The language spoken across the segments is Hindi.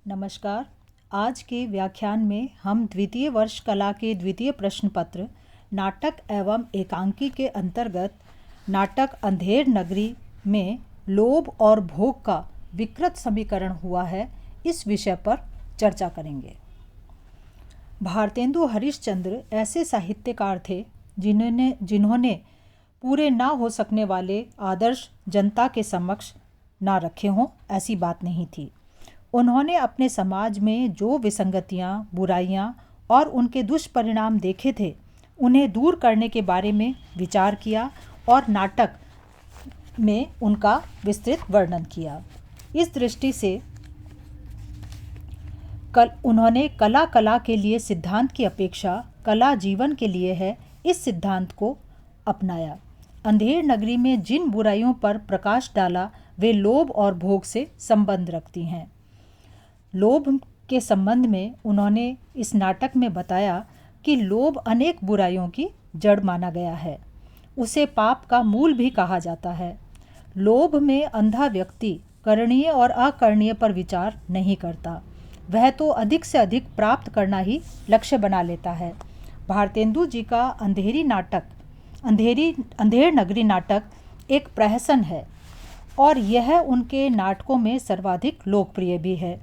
नमस्कार। आज के व्याख्यान में हम द्वितीय वर्ष कला के द्वितीय प्रश्न पत्र नाटक एवं एकांकी के अंतर्गत नाटक अंधेर नगरी में लोभ और भोग का विकृत समीकरण हुआ है, इस विषय पर चर्चा करेंगे। भारतेंदु हरिश्चंद्र ऐसे साहित्यकार थे जिन्होंने पूरे ना हो सकने वाले आदर्श जनता के समक्ष ना रखे हों, ऐसी बात नहीं थी। उन्होंने अपने समाज में जो विसंगतियाँ, बुराइयाँ और उनके दुष्परिणाम देखे थे, उन्हें दूर करने के बारे में विचार किया और नाटक में उनका विस्तृत वर्णन किया। इस दृष्टि से उन्होंने कला के लिए सिद्धांत की अपेक्षा कला जीवन के लिए है, इस सिद्धांत को अपनाया। अंधेर नगरी में जिन बुराइयों पर प्रकाश डाला वे लोभ और भोग से संबंध रखती हैं। लोभ के संबंध में उन्होंने इस नाटक में बताया कि लोभ अनेक बुराइयों की जड़ माना गया है। उसे पाप का मूल भी कहा जाता है। लोभ में अंधा व्यक्ति करणीय और अकरणीय पर विचार नहीं करता, वह तो अधिक से अधिक प्राप्त करना ही लक्ष्य बना लेता है। भारतेंदु जी का अंधेर नगरी नाटक एक प्रहसन है और यह उनके नाटकों में सर्वाधिक लोकप्रिय भी है।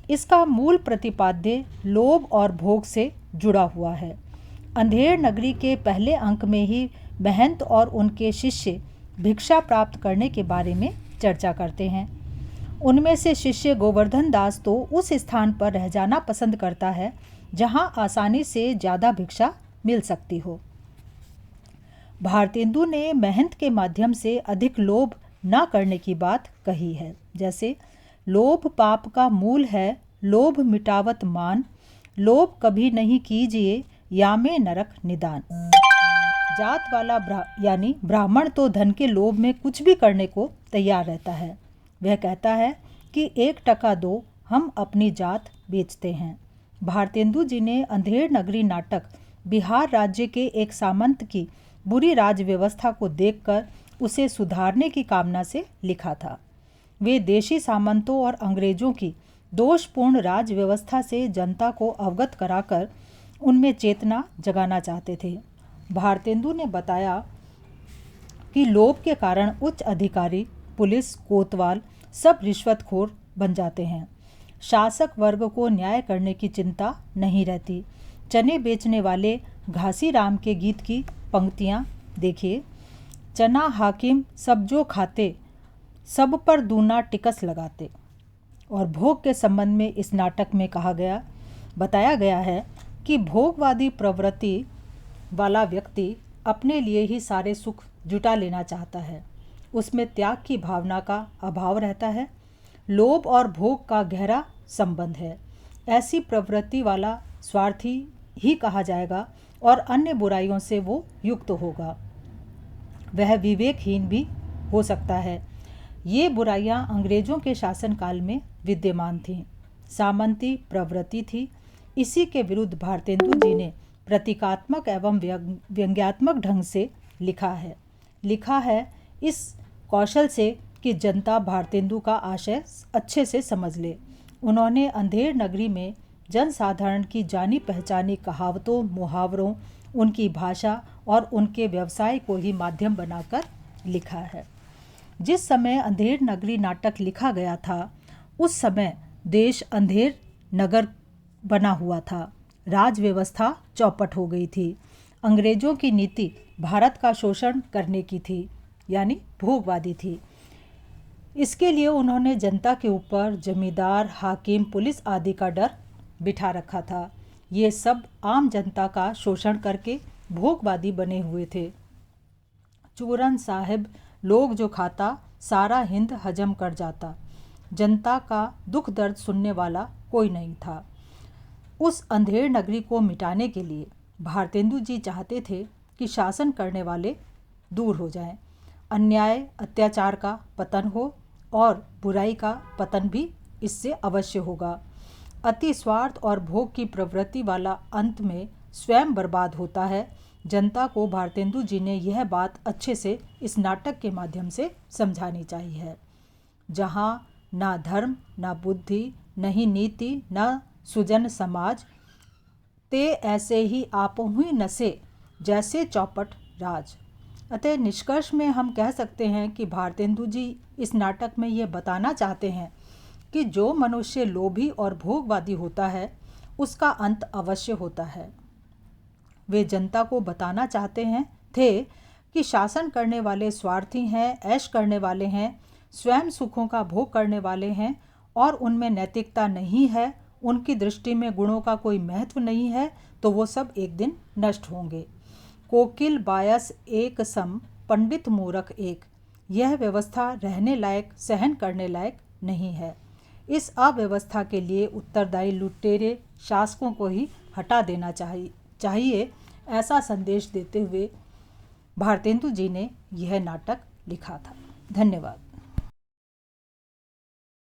इसका मूल प्रतिपाद्य लोभ और भोग से जुड़ा हुआ है। अंधेर नगरी के पहले अंक में ही महंत और उनके शिष्य भिक्षा प्राप्त करने के बारे में चर्चा करते हैं। उनमें से शिष्य गोवर्धन दास तो उस स्थान पर रह जाना पसंद करता है जहां आसानी से ज़्यादा भिक्षा मिल सकती हो। भारतेंदु ने महंत के माध्यम से अधिक लोभ न करने की बात कही है, जैसे लोभ पाप का मूल है, लोभ मिटावत मान, लोभ कभी नहीं कीजिए या में नरक निदान। जात वाला यानी ब्राह्मण तो धन के लोभ में कुछ भी करने को तैयार रहता है। वह कहता है कि 1 टका दो, हम अपनी जात बेचते हैं। भारतेंदु जी ने अंधेर नगरी नाटक बिहार राज्य के एक सामंत की बुरी राज व्यवस्था को देखकर उसे सुधारने की कामना से लिखा था। वे देशी सामंतों और अंग्रेजों की दोषपूर्ण राज व्यवस्था से जनता को अवगत कराकर उनमें चेतना जगाना चाहते थे। भारतेंदु ने बताया कि लोभ के कारण उच्च अधिकारी, पुलिस, कोतवाल सब रिश्वतखोर बन जाते हैं। शासक वर्ग को न्याय करने की चिंता नहीं रहती। चने बेचने वाले घासी राम के गीत की पंक्तियाँ देखिए। चना हाकिम सब जो खाते, सब पर दूना टिकस लगाते। और भोग के संबंध में इस नाटक में बताया गया है कि भोगवादी प्रवृत्ति वाला व्यक्ति अपने लिए ही सारे सुख जुटा लेना चाहता है। उसमें त्याग की भावना का अभाव रहता है। लोभ और भोग का गहरा संबंध है। ऐसी प्रवृत्ति वाला स्वार्थी ही कहा जाएगा और अन्य बुराइयों से वो युक्त होगा। वह विवेकहीन भी हो सकता है। ये बुराइयां अंग्रेजों के शासनकाल में विद्यमान थीं। सामंती प्रवृत्ति थी। इसी के विरुद्ध भारतेंदु जी ने प्रतीकात्मक एवं व्यंग्यात्मक ढंग से लिखा है इस कौशल से कि जनता भारतेंदु का आशय अच्छे से समझ ले। उन्होंने अंधेर नगरी में जनसाधारण की जानी पहचानी कहावतों, मुहावरों, उनकी भाषा और उनके व्यवसाय को ही माध्यम बनाकर लिखा है। जिस समय अंधेर नगरी नाटक लिखा गया था, उस समय देश अंधेर नगर बना हुआ था। राज व्यवस्था चौपट हो गई थी। अंग्रेजों की नीति भारत का शोषण करने की थी, यानी भोगवादी थी। इसके लिए उन्होंने जनता के ऊपर जमींदार, हाकिम, पुलिस आदि का डर बिठा रखा था। ये सब आम जनता का शोषण करके भोगवादी बने हुए थे। चूरन साहिब लोग जो खाता, सारा हिंद हजम कर जाता। जनता का दुख दर्द सुनने वाला कोई नहीं था। उस अंधेर नगरी को मिटाने के लिए भारतेंदु जी चाहते थे कि शासन करने वाले दूर हो जाएं, अन्याय अत्याचार का पतन हो और बुराई का पतन भी इससे अवश्य होगा। अति स्वार्थ और भोग की प्रवृत्ति वाला अंत में स्वयं बर्बाद होता है। जनता को भारतेंदु जी ने यह बात अच्छे से इस नाटक के माध्यम से समझानी चाहिए है। जहाँ ना धर्म, ना बुद्धि, नहीं नीति न सुजन समाज, ते ऐसे ही आपो ही नसे जैसे चौपट राज। अतः निष्कर्ष में हम कह सकते हैं कि भारतेंदु जी इस नाटक में ये बताना चाहते हैं कि जो मनुष्य लोभी और भोगवादी होता है उसका अंत अवश्य होता है। वे जनता को बताना चाहते थे कि शासन करने वाले स्वार्थी हैं, ऐश करने वाले हैं, स्वयं सुखों का भोग करने वाले हैं और उनमें नैतिकता नहीं है, उनकी दृष्टि में गुणों का कोई महत्व नहीं है, तो वो सब एक दिन नष्ट होंगे। कोकिल बायस एक सम, पंडित मूर्ख एक, यह व्यवस्था रहने लायक, सहन करने लायक नहीं है। इस अव्यवस्था के लिए उत्तरदायी लुटेरे शासकों को ही हटा देना चाहिए, ऐसा संदेश देते हुए भारतेंदु जी ने यह नाटक लिखा था। धन्यवाद।